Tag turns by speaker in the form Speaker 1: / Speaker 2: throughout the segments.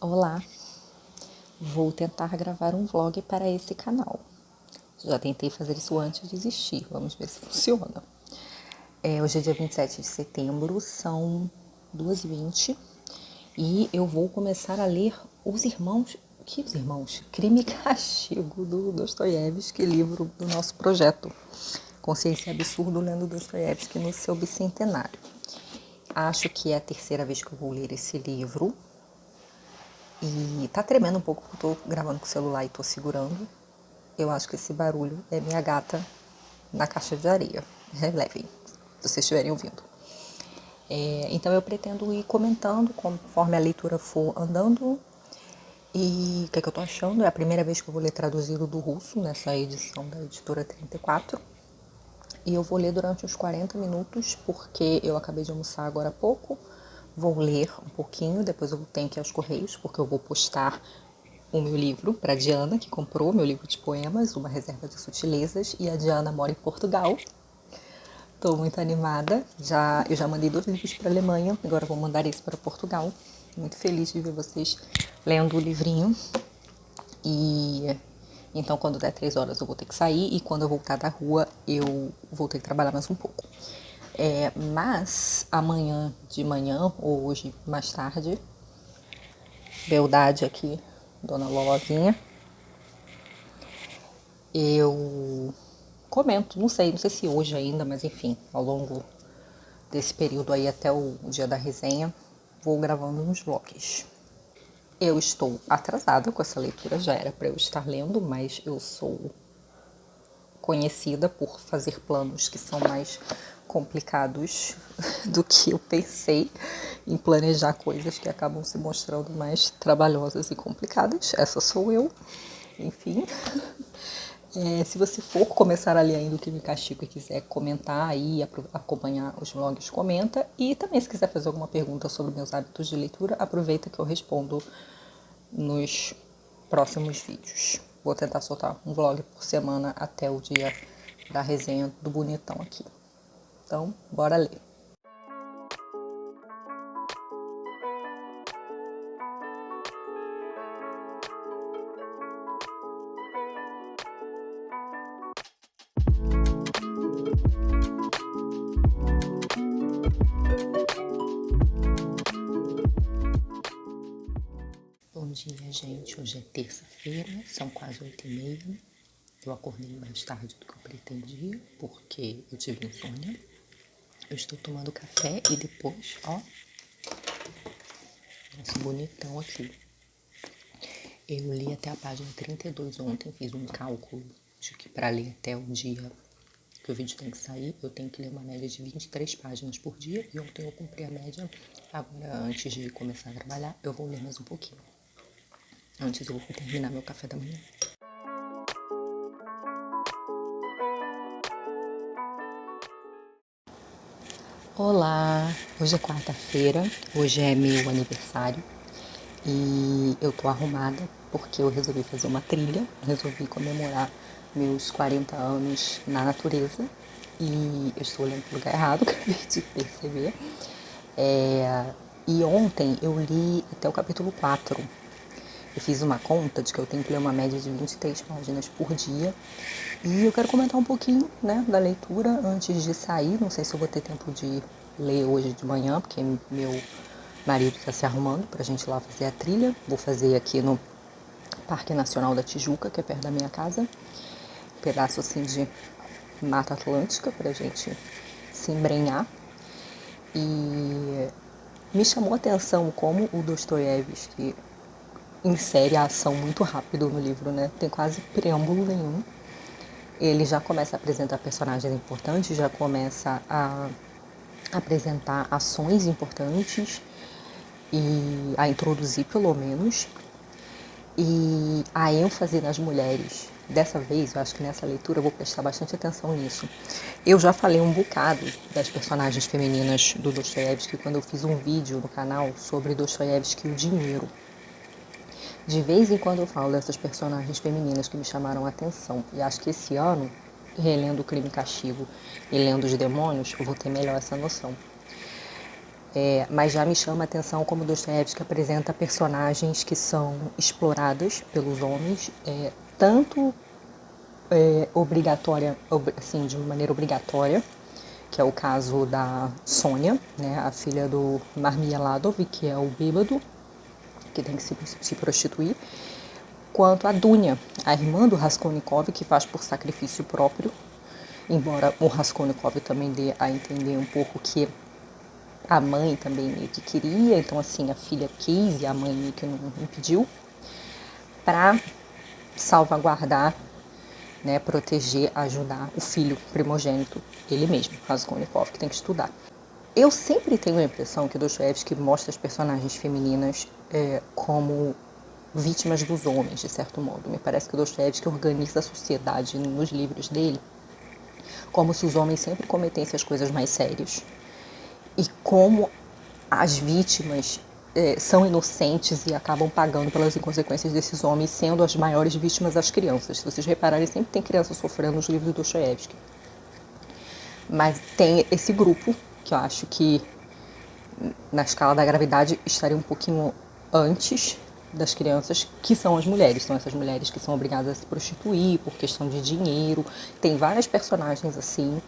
Speaker 1: Olá, vou tentar gravar um vlog para esse canal. Já tentei fazer isso antes de desistir, vamos ver se funciona. Hoje é dia 27 de setembro, são 2h20 e eu vou começar a ler Os Irmãos... Que os Irmãos? Crime e Castigo, do Dostoiévski, livro do nosso projeto. Consciência Absurdo, lendo Dostoiévski no seu bicentenário. Acho que é a terceira vez que eu vou ler esse livro. E tá tremendo um pouco porque eu tô gravando com o celular e tô segurando. Eu acho que esse barulho é minha gata na caixa de areia. Relevem, se vocês estiverem ouvindo. Então eu pretendo ir comentando conforme a leitura for andando. E o que é que eu tô achando? É a primeira vez que eu vou ler traduzido do russo nessa edição da editora 34. E eu vou ler durante uns 40 minutos, porque eu acabei de almoçar agora há pouco. Vou ler um pouquinho, depois eu tenho que ir aos Correios, porque eu vou postar o meu livro para a Diana, que comprou meu livro de poemas, Uma Reserva de Sutilezas, e a Diana mora em Portugal. Estou muito animada. Eu já mandei 2 livros para a Alemanha, agora vou mandar esse para Portugal. Muito feliz de ver vocês lendo o livrinho. E então, quando der 3 horas, eu vou ter que sair, e quando eu voltar da rua, eu vou ter que trabalhar mais um pouco. Mas amanhã de manhã, ou hoje mais tarde, beldade aqui, dona Lolozinha, eu comento, não sei se hoje ainda, mas enfim, ao longo desse período aí até o dia da resenha, vou gravando uns vlogs. Eu estou atrasada com essa leitura, já era para eu estar lendo, mas eu sou conhecida por fazer planos que são mais complicados do que eu pensei, em planejar coisas que acabam se mostrando mais trabalhosas e complicadas. Essa sou eu, enfim. Se você for começar a ler ainda o Crime e Castigo e quiser comentar aí, acompanhar os vlogs, comenta. E também, se quiser fazer alguma pergunta sobre meus hábitos de leitura, aproveita que eu respondo nos próximos vídeos. Vou tentar soltar um vlog por semana até o dia da resenha do bonitão aqui. Então, bora ler. Bom dia, gente. Hoje é terça-feira, são quase 8h30. Eu acordei mais tarde do que eu pretendia, porque eu tive insônia. Eu estou tomando café e depois, ó, esse bonitão aqui. Eu li até a página 32 ontem, fiz um cálculo de que para ler até o dia que o vídeo tem que sair, eu tenho que ler uma média de 23 páginas por dia, e ontem eu cumpri a média. Agora, antes de começar a trabalhar, eu vou ler mais um pouquinho. Antes eu vou terminar meu café da manhã. Olá, hoje é quarta-feira, hoje é meu aniversário e eu tô arrumada porque eu resolvi fazer uma trilha, resolvi comemorar meus 40 anos na natureza, e eu estou olhando pro lugar errado, acabei de perceber. E ontem eu li até o capítulo 4. Eu fiz uma conta de que eu tenho que ler uma média de 23 páginas por dia. E eu quero comentar um pouquinho, né, da leitura antes de sair. Não sei se eu vou ter tempo de ler hoje de manhã, porque meu marido está se arrumando para a gente ir lá fazer a trilha. Vou fazer aqui no Parque Nacional da Tijuca, que é perto da minha casa. Um pedaço assim de Mata Atlântica para a gente se embrenhar. E me chamou a atenção como o Dostoiévski insere a ação muito rápido no livro, né? Tem quase preâmbulo nenhum. Ele já começa a apresentar personagens importantes, já começa a apresentar ações importantes e a introduzir, pelo menos, e a ênfase nas mulheres. Dessa vez, eu acho que nessa leitura eu vou prestar bastante atenção nisso. Eu já falei um bocado das personagens femininas do Dostoiévski quando eu fiz um vídeo no canal sobre Dostoiévski e o dinheiro. De vez em quando eu falo dessas personagens femininas que me chamaram a atenção. E acho que esse ano, relendo o Crime e Castigo e lendo Os Demônios, eu vou ter melhor essa noção. Mas já me chama a atenção como Dostoiévski apresenta personagens que são exploradas pelos homens, tanto assim, de maneira obrigatória, que é o caso da Sônia, né, a filha do Marmieladov, que é o bêbado, que tem que se prostituir, quanto a Dunya, a irmã do Raskolnikov, que faz por sacrifício próprio, embora o Raskolnikov também dê a entender um pouco que a mãe também meio que queria, então assim, a filha quis e a mãe meio que não impediu, para salvaguardar, né, proteger, ajudar o filho primogênito, ele mesmo, Raskolnikov, que tem que estudar. Eu sempre tenho a impressão que Dostoiévski mostra as personagens femininas como vítimas dos homens, de certo modo. Me parece que Dostoiévski organiza a sociedade nos livros dele como se os homens sempre cometessem as coisas mais sérias. E como as vítimas são inocentes e acabam pagando pelas inconsequências desses homens, sendo as maiores vítimas as crianças. Se vocês repararem, sempre tem criança sofrendo nos livros do Dostoiévski. Mas tem esse grupo, que eu acho que na escala da gravidade estaria um pouquinho antes das crianças, que são as mulheres. São essas mulheres que são obrigadas a se prostituir por questão de dinheiro. Tem várias personagens assim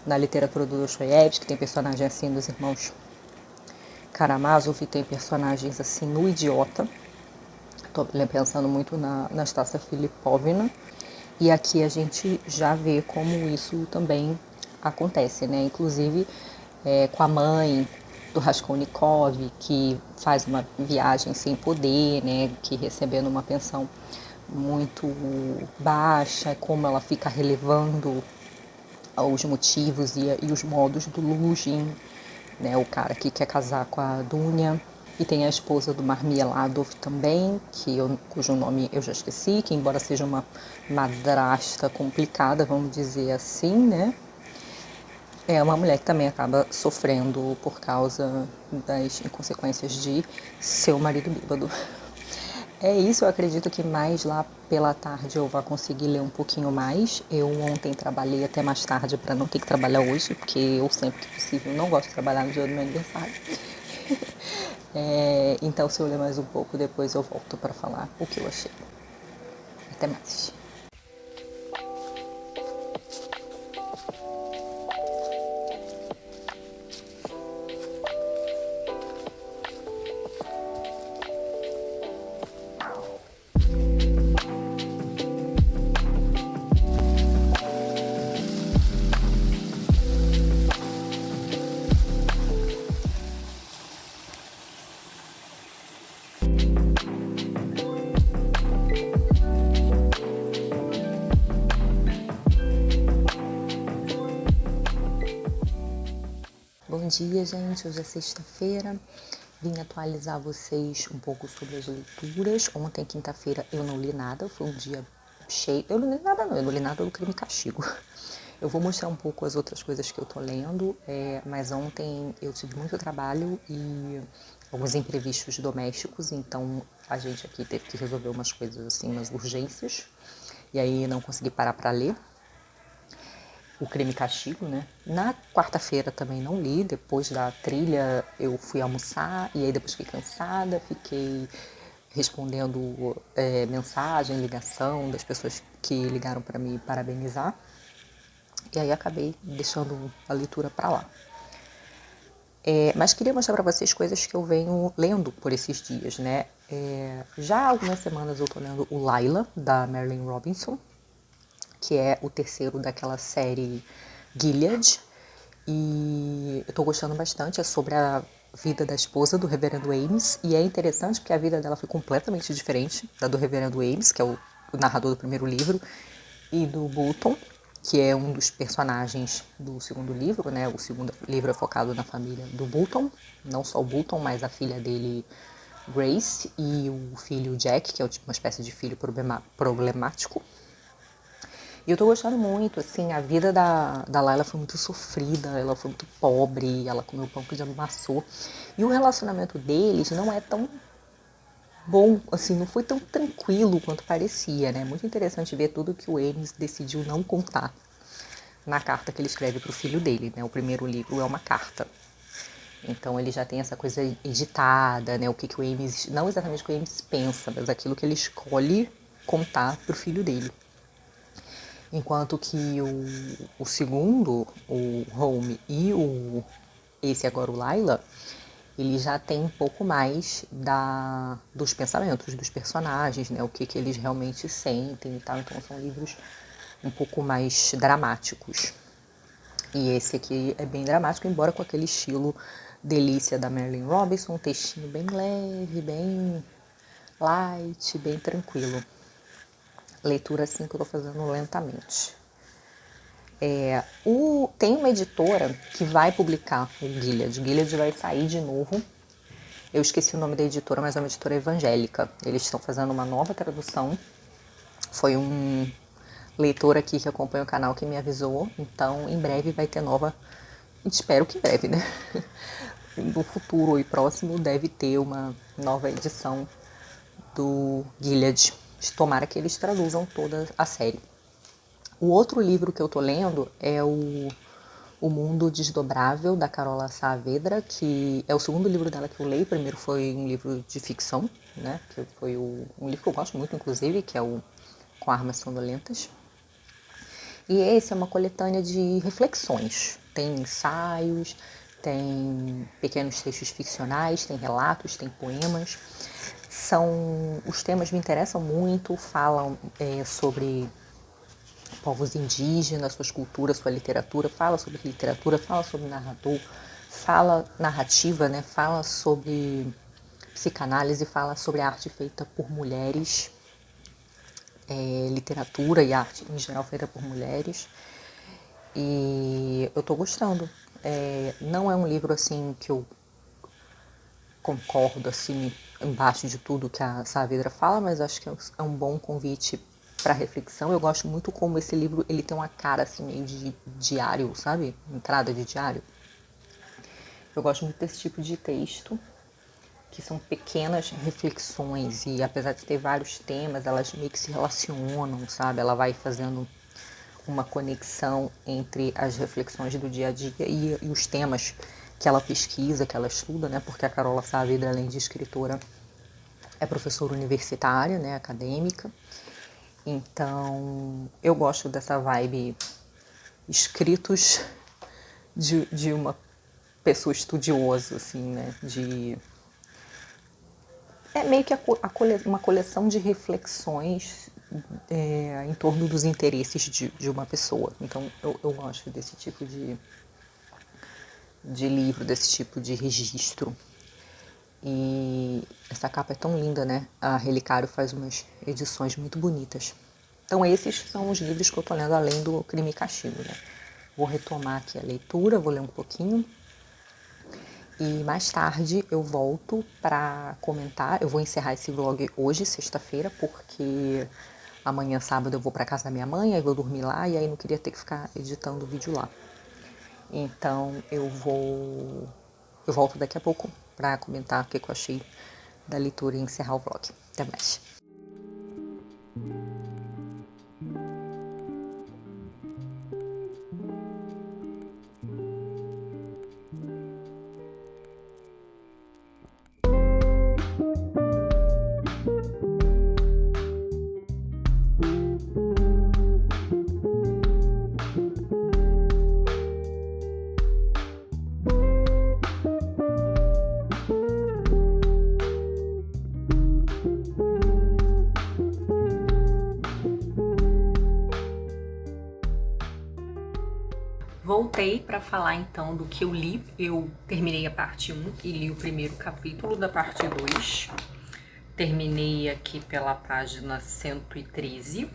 Speaker 1: na literatura do Dostoiévski, tem personagem assim dos irmãos Karamazov, tem personagens assim no Idiota. Estou pensando muito na Nastassia Filipovna. E aqui a gente já vê como isso também acontece, né? Inclusive com a mãe do Raskolnikov, que faz uma viagem sem poder, né? Que recebendo uma pensão muito baixa, como ela fica relevando os motivos e os modos do Luzhin, né, o cara que quer casar com a Dunya. E tem a esposa do Marmieladov também, cujo nome eu já esqueci, que embora seja uma madrasta complicada, vamos dizer assim, né, é uma mulher que também acaba sofrendo por causa das inconsequências de seu marido bêbado. É isso, eu acredito que mais lá pela tarde eu vou conseguir ler um pouquinho mais. Eu ontem trabalhei até mais tarde para não ter que trabalhar hoje, porque eu sempre que possível não gosto de trabalhar no dia do meu aniversário. Então se eu ler mais um pouco, depois eu volto para falar o que eu achei. Até mais. Bom dia, gente. Hoje é sexta-feira. Vim atualizar vocês um pouco sobre as leituras. Ontem, quinta-feira, eu não li nada. Foi um dia cheio. Eu não li nada, não. Eu não li nada do Crime e Castigo. Eu vou mostrar um pouco as outras coisas que eu tô lendo. Mas ontem eu tive muito trabalho e alguns imprevistos domésticos. Então, a gente aqui teve que resolver umas coisas assim, umas urgências. E aí, não consegui parar para ler o Crime e Castigo, né? Na quarta-feira também não li, depois da trilha eu fui almoçar e aí depois fiquei cansada, fiquei respondendo mensagem, ligação das pessoas que ligaram para me parabenizar e aí acabei deixando a leitura para lá. Mas queria mostrar para vocês coisas que eu venho lendo por esses dias, né? Já há algumas semanas eu tô lendo o Laila, da Marilynne Robinson, que é o terceiro daquela série Gilead, e eu tô gostando bastante, é sobre a vida da esposa do Reverendo Ames, e é interessante porque a vida dela foi completamente diferente da do Reverendo Ames, que é o narrador do primeiro livro, e do Bolton, que é um dos personagens do segundo livro, né? O segundo livro é focado na família do Bolton, não só o Bolton, mas a filha dele, Grace, e o filho Jack, que é uma espécie de filho problemático. E eu tô gostando muito, assim, a vida da Layla foi muito sofrida, ela foi muito pobre, ela comeu pão que já amassou. E o relacionamento deles não é tão bom, assim, não foi tão tranquilo quanto parecia, né? Muito interessante ver tudo que o Ames decidiu não contar na carta que ele escreve pro filho dele, né? O primeiro livro é uma carta. Então ele já tem essa coisa editada, né? O que o Ames, não exatamente o que o Ames pensa, mas aquilo que ele escolhe contar pro filho dele. Enquanto que o segundo, o Home e esse agora, o Lila, ele já tem um pouco mais dos pensamentos dos personagens, né? O que eles realmente sentem e tal. Então são livros um pouco mais dramáticos. E esse aqui é bem dramático, embora com aquele estilo delícia da Marilynne Robinson, um textinho bem leve, bem light, bem tranquilo. Leitura assim que eu tô fazendo lentamente. Tem uma editora que vai publicar o Gilead. O Gilead vai sair de novo. Eu esqueci o nome da editora, mas é uma editora evangélica. Eles estão fazendo uma nova tradução. Foi um leitor aqui que acompanha o canal que me avisou. Então, em breve vai ter nova. Espero que em breve, né? No futuro e próximo deve ter uma nova edição do Gilead. Tomara que eles traduzam toda a série. O outro livro que eu tô lendo é o Mundo Desdobrável, da Carola Saavedra, que é o segundo livro dela que eu leio. O primeiro foi um livro de ficção, né? Que foi um livro que eu gosto muito, inclusive, que é o Com Armas Sonolentas. E esse é uma coletânea de reflexões. Tem ensaios, tem pequenos textos ficcionais, tem relatos, tem poemas. Os temas me interessam muito, falam sobre povos indígenas, suas culturas, sua literatura, fala sobre literatura, fala sobre narrador, fala narrativa, né? Fala sobre psicanálise, fala sobre arte feita por mulheres, literatura e arte em geral feita por mulheres. E eu tô gostando. Não é um livro assim que eu concordo assim embaixo de tudo que a Saavedra fala, mas acho que é um bom convite para reflexão. Eu gosto muito como esse livro ele tem uma cara assim meio de diário, sabe? Entrada de diário. Eu gosto muito desse tipo de texto, que são pequenas reflexões e apesar de ter vários temas, elas meio que se relacionam, sabe? Ela vai fazendo uma conexão entre as reflexões do dia a dia e os temas que ela pesquisa, que ela estuda, né? Porque a Carola Saavedra, além de escritora, é professora universitária, né? Acadêmica. Então, eu gosto dessa vibe escritos de uma pessoa estudiosa, assim, né? É meio que uma coleção de reflexões em torno dos interesses de uma pessoa. Então, eu gosto desse tipo de livro, desse tipo de registro. E essa capa é tão linda, né? A Relicário faz umas edições muito bonitas. Então esses são os livros que eu tô lendo além do Crime e Castigo, né? Vou retomar aqui a leitura, vou ler um pouquinho. E mais tarde eu volto para comentar. Eu vou encerrar esse vlog hoje, sexta-feira, porque amanhã, sábado, eu vou para casa da minha mãe, aí vou dormir lá e aí não queria ter que ficar editando o vídeo lá. Então eu volto daqui a pouco para comentar o que eu achei da leitura e encerrar o vlog. Até mais. Voltei para falar então do que eu li. Eu terminei a parte 1 e li o primeiro capítulo da parte 2. Terminei aqui pela página 113.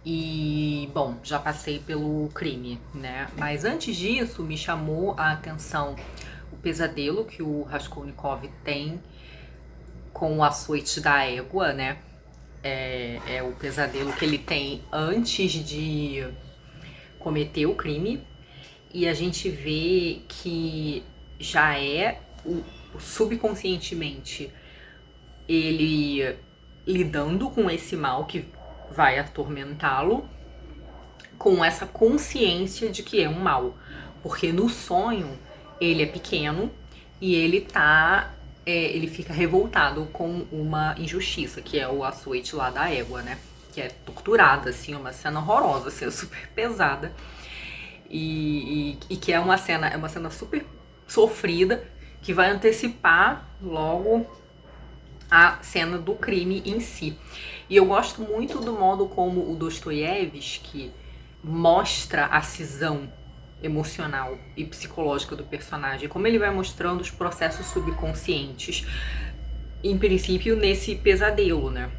Speaker 1: E, bom, já passei pelo crime, né? Mas antes disso, me chamou a atenção o pesadelo que o Raskolnikov tem com o açoite da égua, né? É o pesadelo que ele tem antes de cometer o crime. E a gente vê que já é subconscientemente ele lidando com esse mal que vai atormentá-lo, com essa consciência de que é um mal. Porque no sonho
Speaker 2: ele é pequeno e ele fica revoltado com uma injustiça, que é o açoite lá da égua, né? Que é torturada, assim, uma cena horrorosa, assim, super pesada. E que é uma cena super sofrida, que vai antecipar logo a cena do crime em si. E eu gosto muito do modo como o Dostoiévski mostra a cisão emocional e psicológica do personagem, como ele vai mostrando os processos subconscientes, em princípio nesse pesadelo, né?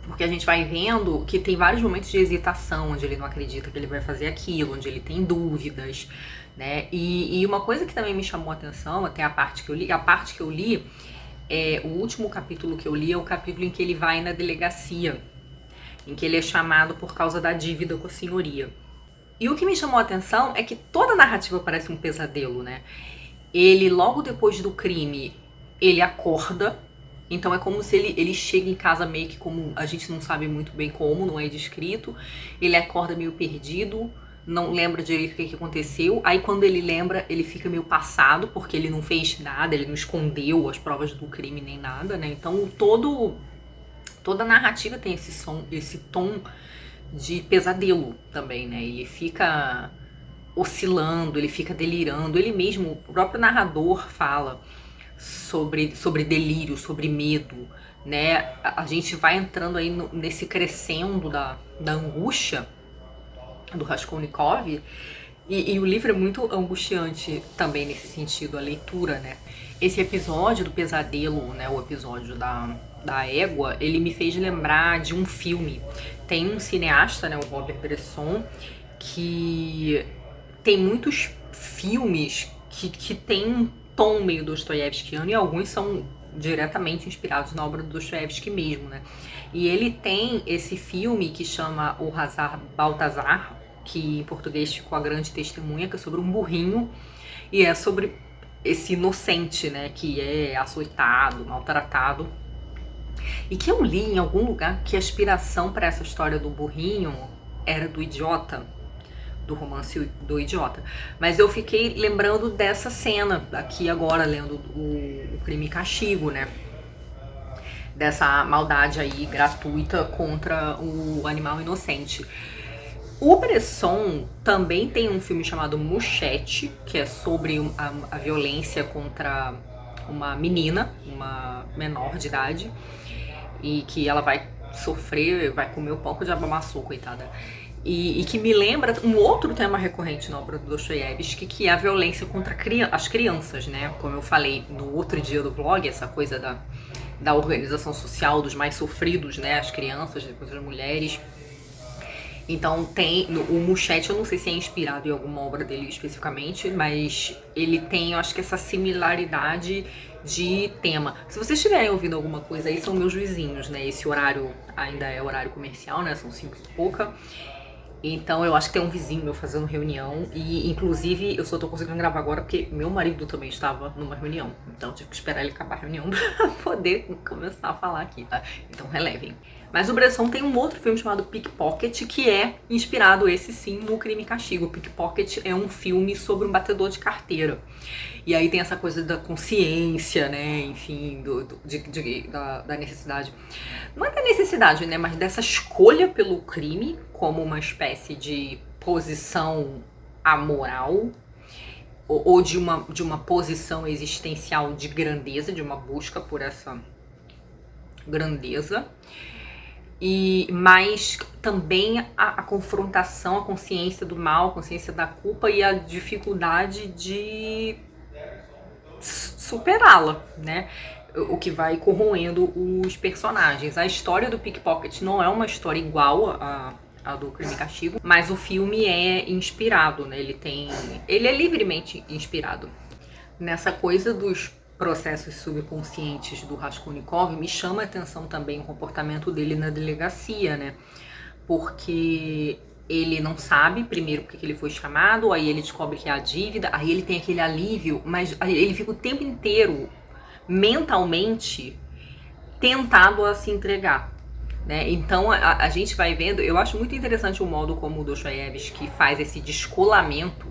Speaker 2: Porque a gente vai vendo que tem vários momentos de hesitação, onde ele não acredita que ele vai fazer aquilo, onde ele tem dúvidas, né? E uma coisa que também me chamou a atenção, até a parte que eu li, o último capítulo que eu li é o capítulo em que ele vai na delegacia, em que ele é chamado por causa da dívida com a senhoria. E o que me chamou a atenção é que toda a narrativa parece um pesadelo, né? Ele, logo depois do crime, ele acorda. Então é como se ele chega em casa meio que como a gente não sabe muito bem como, não é descrito. Ele acorda meio perdido, não lembra direito o que aconteceu. Aí quando ele lembra, ele fica meio passado, porque ele não fez nada, ele não escondeu as provas do crime nem nada, né? Então toda a narrativa tem esse tom de pesadelo também, né? Ele fica oscilando, ele fica delirando. Ele mesmo, o próprio narrador fala sobre delírio, sobre medo, né? A gente vai entrando aí nesse crescendo da angústia do Raskolnikov, e o livro é muito angustiante também nesse sentido, a leitura, né? Esse episódio do pesadelo, né, o episódio da égua, ele me fez lembrar de um filme. Tem um cineasta, né, o Robert Bresson, que tem muitos filmes que tem um tom meio dostoiévskiano, e alguns são diretamente inspirados na obra do Dostoiévski mesmo, né? E ele tem esse filme que chama O Razar Baltazar, que em português ficou A Grande Testemunha, que é sobre um burrinho, e é sobre esse inocente, né, que é açoitado, maltratado. E que eu li em algum lugar que a inspiração para essa história do burrinho era do Idiota, do romance do Idiota. Mas eu fiquei lembrando dessa cena aqui agora, lendo o Crime e Castigo, né? Dessa maldade aí gratuita contra o animal inocente. O Bresson também tem um filme chamado Mouchette, que é sobre a violência contra uma menina, uma menor de idade, e que ela vai sofrer, vai comer o pão que o diabo amassou, coitada. E que me lembra um outro tema recorrente na obra do Dostoiévski, que é a violência contra as crianças, né? Como eu falei no outro dia do vlog, essa coisa da organização social dos mais sofridos, né? As crianças, depois as mulheres. Então tem, o Mouchette, eu não sei se é inspirado em alguma obra dele especificamente, mas ele tem, eu acho que essa similaridade de tema. Se vocês estiverem ouvindo alguma coisa aí, são meus vizinhos, né? Esse horário ainda é horário comercial, né? São 5 e pouca. Então eu acho que tem um vizinho meu fazendo reunião, e inclusive eu só tô conseguindo gravar agora porque meu marido também estava numa reunião. Então eu tive que esperar ele acabar a reunião pra poder começar a falar aqui, tá? Então relevem. Mas o Bresson tem um outro filme chamado Pickpocket, que é inspirado, esse sim, no Crime e Castigo. Pickpocket é um filme sobre um batedor de carteira. E aí tem essa coisa da consciência, né, enfim, da necessidade. Não é da necessidade, né, mas dessa escolha pelo crime como uma espécie de posição amoral, ou de uma posição existencial de grandeza, de uma busca por essa grandeza. Mas também a confrontação, a consciência do mal, a consciência da culpa e a dificuldade de superá-la, né? O que vai corroendo os personagens. A história do Pickpocket não é uma história igual a do Crime e Castigo, mas o filme é inspirado, né? Ele é livremente inspirado nessa coisa dos processos subconscientes do Raskolnikov. Me chama a atenção também o comportamento dele na delegacia, né? Porque ele não sabe, primeiro, porque ele foi chamado, aí ele descobre que é a dívida, aí ele tem aquele alívio, mas ele fica o tempo inteiro, mentalmente, tentado a se entregar, né? Então a gente vai vendo, eu acho muito interessante o modo como o Dostoiévski faz esse descolamento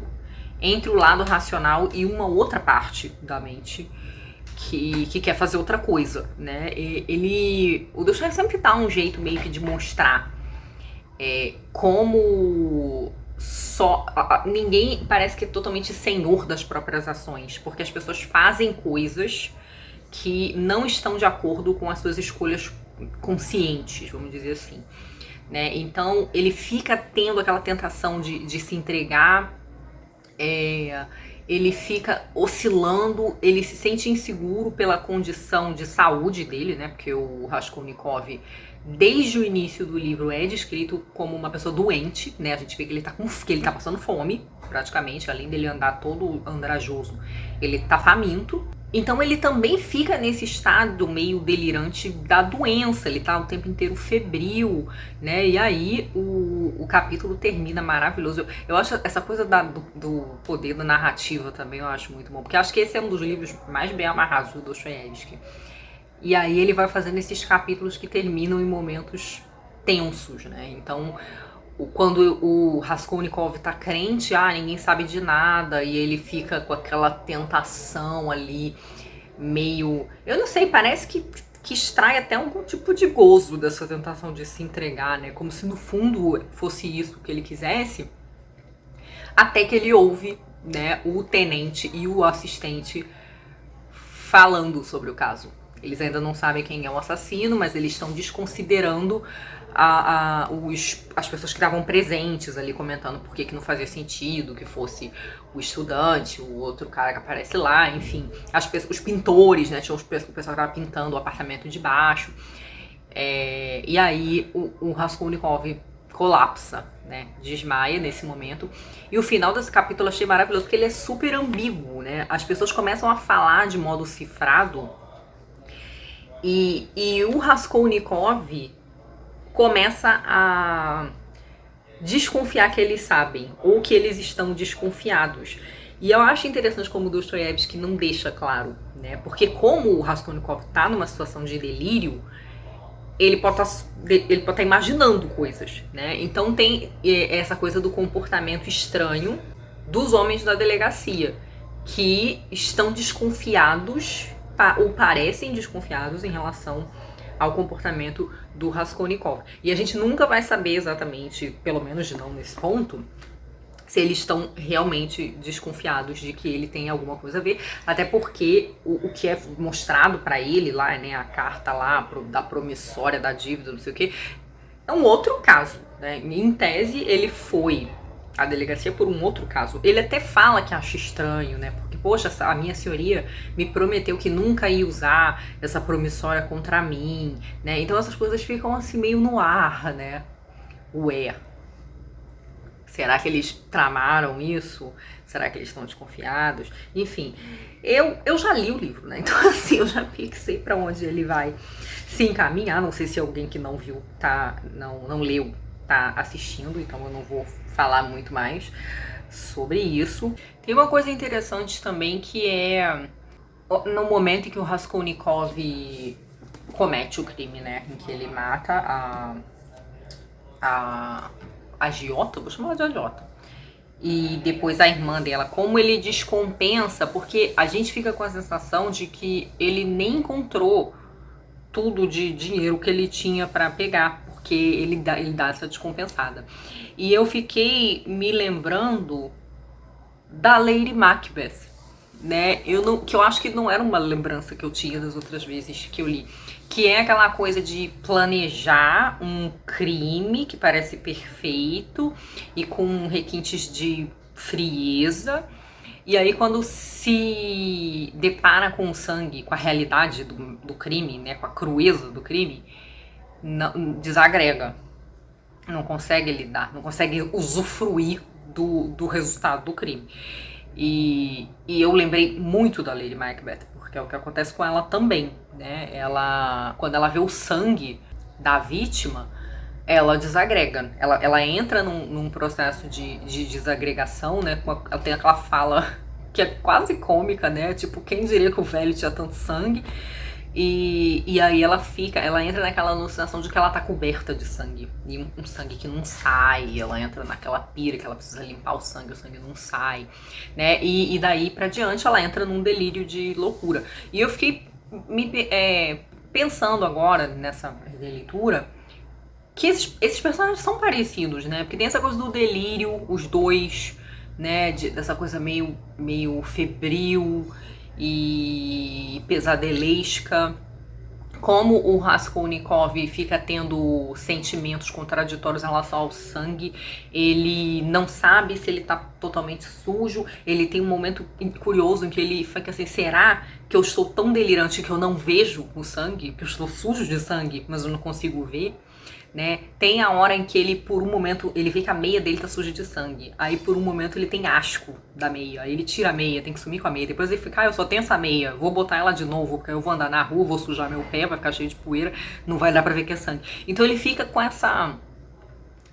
Speaker 2: entre o lado racional e uma outra parte da mente que quer fazer outra coisa, né? O Dostoiévski sempre dá um jeito meio que de mostrar como ninguém parece que é totalmente senhor das próprias ações, porque as pessoas fazem coisas que não estão de acordo com as suas escolhas conscientes, vamos dizer assim, né? Então ele fica tendo aquela tentação de se entregar, ele fica oscilando, ele se sente inseguro pela condição de saúde dele, né? Porque o Raskolnikov, desde o início do livro, é descrito como uma pessoa doente, né? A gente vê que ele tá passando fome, praticamente, além dele andar todo andrajoso, ele tá faminto. Então ele também fica nesse estado meio delirante da doença, ele tá o tempo inteiro febril, né? E aí o capítulo termina maravilhoso. Eu acho essa coisa do poder da narrativa também, eu acho muito bom, porque eu acho que esse é um dos livros mais bem amarrados do Dostoiévski. E aí ele vai fazendo esses capítulos que terminam em momentos tensos, né? Então, quando o Raskolnikov tá crente, ninguém sabe de nada, e ele fica com aquela tentação ali, meio... Eu não sei, parece que extrai até algum tipo de gozo dessa tentação de se entregar, né? Como se no fundo fosse isso que ele quisesse, até que ele ouve, né, o tenente e o assistente falando sobre o caso. Eles ainda não sabem quem é o assassino, mas eles estão desconsiderando as pessoas que estavam presentes ali, comentando por que não fazia sentido que fosse o estudante, o outro cara que aparece lá, enfim, os pintores, né? Tinha o pessoal que estava pintando o apartamento de baixo. E aí o Raskolnikov colapsa, né? Desmaia nesse momento. E o final desse capítulo eu achei maravilhoso, porque ele é super ambíguo, né? As pessoas começam a falar de modo cifrado. E o Raskolnikov começa a desconfiar que eles sabem, ou que eles estão desconfiados. E eu acho interessante como o Dostoiévski não deixa claro, né? Porque como o Raskolnikov tá numa situação de delírio, ele pode estar imaginando coisas, né? Então tem essa coisa do comportamento estranho dos homens da delegacia, que estão desconfiados, ou parecem desconfiados em relação ao comportamento do Raskolnikov. E a gente nunca vai saber exatamente, pelo menos não nesse ponto, se eles estão realmente desconfiados de que ele tem alguma coisa a ver, até porque o que é mostrado pra ele lá, né, a carta lá da promissória da dívida, não sei o que, é um outro caso, né? Em tese, ele foi à delegacia por um outro caso. Ele até fala que acha estranho, né? Porque, poxa, a minha senhoria me prometeu que nunca ia usar essa promissória contra mim, né? Então essas coisas ficam assim meio no ar, né? Será que eles tramaram isso? Será que eles estão desconfiados? Enfim, eu já li o livro, né? Então assim, eu já sei pra onde ele vai se encaminhar. Não sei se alguém que não viu, não leu, tá assistindo, então eu não vou falar muito mais sobre isso. Tem uma coisa interessante também, que é no momento em que o Raskolnikov comete o crime, né, em que ele mata a agiota, vou chamar ela de agiota, e depois a irmã dela, como ele descompensa, porque a gente fica com a sensação de que ele nem encontrou tudo de dinheiro que ele tinha pra pegar, porque ele dá essa descompensada. E eu fiquei me lembrando da Lady Macbeth, né? Que eu acho que não era uma lembrança que eu tinha das outras vezes que eu li. Que é aquela coisa de planejar um crime que parece perfeito e com requintes de frieza. E aí quando se depara com o sangue, com a realidade do crime, né? Com a crueza do crime, desagrega. Não consegue lidar, não consegue usufruir do resultado do crime. E eu lembrei muito da Lady Macbeth, porque é o que acontece com ela também, né? Quando ela vê o sangue da vítima, ela desagrega. Ela entra num processo de desagregação, né? Ela tem aquela fala que é quase cômica, né? Tipo, quem diria que o velho tinha tanto sangue? E aí ela entra naquela alucinação de que ela tá coberta de sangue. E um sangue que não sai, ela entra naquela pira que ela precisa limpar o sangue não sai, né? E daí pra diante ela entra num delírio de loucura. E eu fiquei pensando agora nessa releitura que esses personagens são parecidos, né? Porque tem essa coisa do delírio, os dois, né? Dessa coisa meio febril e pesadelesca. Como o Raskolnikov fica tendo sentimentos contraditórios em relação ao sangue, ele não sabe se ele tá totalmente sujo. Ele tem um momento curioso em que ele fica assim: será que eu estou tão delirante que eu não vejo o sangue? Que eu estou sujo de sangue, mas eu não consigo ver? Né? Tem a hora em que ele, por um momento, ele vê que a meia dele tá suja de sangue. Aí, por um momento, ele tem asco da meia. Aí ele tira a meia, tem que sumir com a meia. Depois ele fica: eu só tenho essa meia, vou botar ela de novo, porque eu vou andar na rua, vou sujar meu pé, vai ficar cheio de poeira, não vai dar pra ver que é sangue. Então ele fica com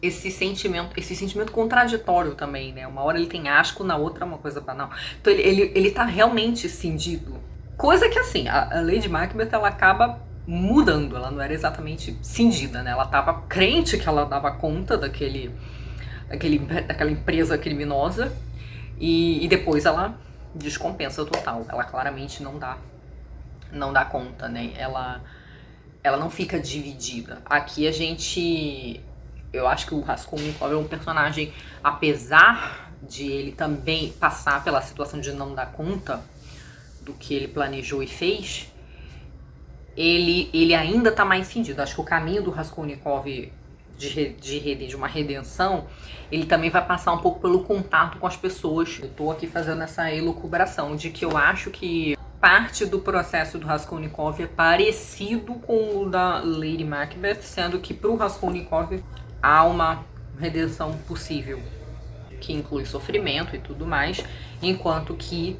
Speaker 2: esse sentimento contraditório também, né? Uma hora ele tem asco, na outra é uma coisa banal. Então ele tá realmente cindido. Coisa que, assim, a Lady Macbeth, ela acaba mudando, ela não era exatamente cindida, né? Ela tava crente que ela dava conta daquela empresa criminosa e depois ela descompensa total. Ela claramente não dá conta, né? Ela não fica dividida. Aqui eu acho que o Raskolnikov é um personagem, apesar de ele também passar pela situação de não dar conta do que ele planejou e fez, ele ainda tá mais cindido. Acho que o caminho do Raskolnikov de uma redenção, ele também vai passar um pouco pelo contato com as pessoas. Eu tô aqui fazendo essa elucubração de que eu acho que parte do processo do Raskolnikov é parecido com o da Lady Macbeth, sendo que pro Raskolnikov há uma redenção possível, que inclui sofrimento e tudo mais, enquanto que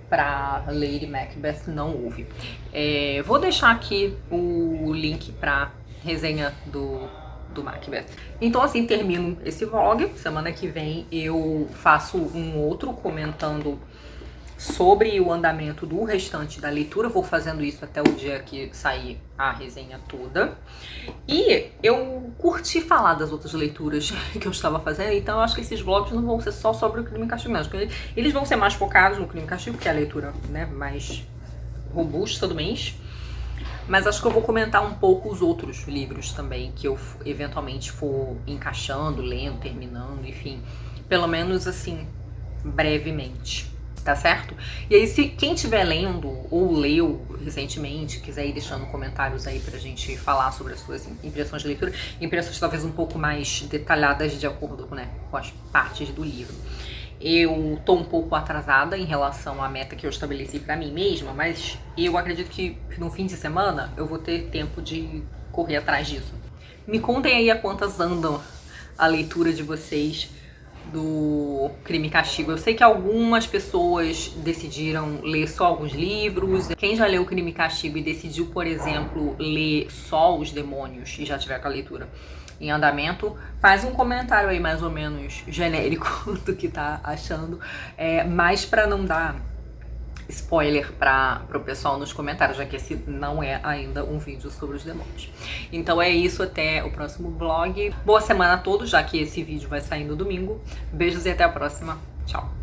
Speaker 2: para Lady Macbeth não houve. Vou deixar aqui o link para resenha do Macbeth. Então assim termino esse vlog. Semana que vem eu faço um outro comentando sobre o andamento do restante da leitura. Vou fazendo isso até o dia que sair a resenha toda. E eu curti falar das outras leituras que eu estava fazendo, então eu acho que esses vlogs não vão ser só sobre o Crime e Castigo mesmo. Eles vão ser mais focados no Crime e Castigo, que é a leitura, né, mais robusta do mês. Mas acho que eu vou comentar um pouco os outros livros também, que eu eventualmente for encaixando, lendo, terminando, enfim. Pelo menos assim, brevemente. Tá certo? E aí, se quem estiver lendo ou leu recentemente, quiser ir deixando comentários aí pra gente falar sobre as suas impressões de leitura, impressões talvez um pouco mais detalhadas de acordo, né, com as partes do livro. Eu tô um pouco atrasada em relação à meta que eu estabeleci pra mim mesma, mas eu acredito que no fim de semana eu vou ter tempo de correr atrás disso. Me contem aí a quantas andam a leitura de vocês do Crime e Castigo. Eu sei que algumas pessoas decidiram ler só alguns livros. Quem já leu Crime e Castigo e decidiu, por exemplo, ler só Os Demônios e já tiver com a leitura em andamento, faz um comentário aí mais ou menos genérico do que tá achando, mas para não dar spoiler para o pessoal nos comentários, já que esse não é ainda um vídeo sobre os demônios. Então é isso, até o próximo vlog. Boa semana a todos, já que esse vídeo vai sair no domingo. Beijos e até a próxima. Tchau!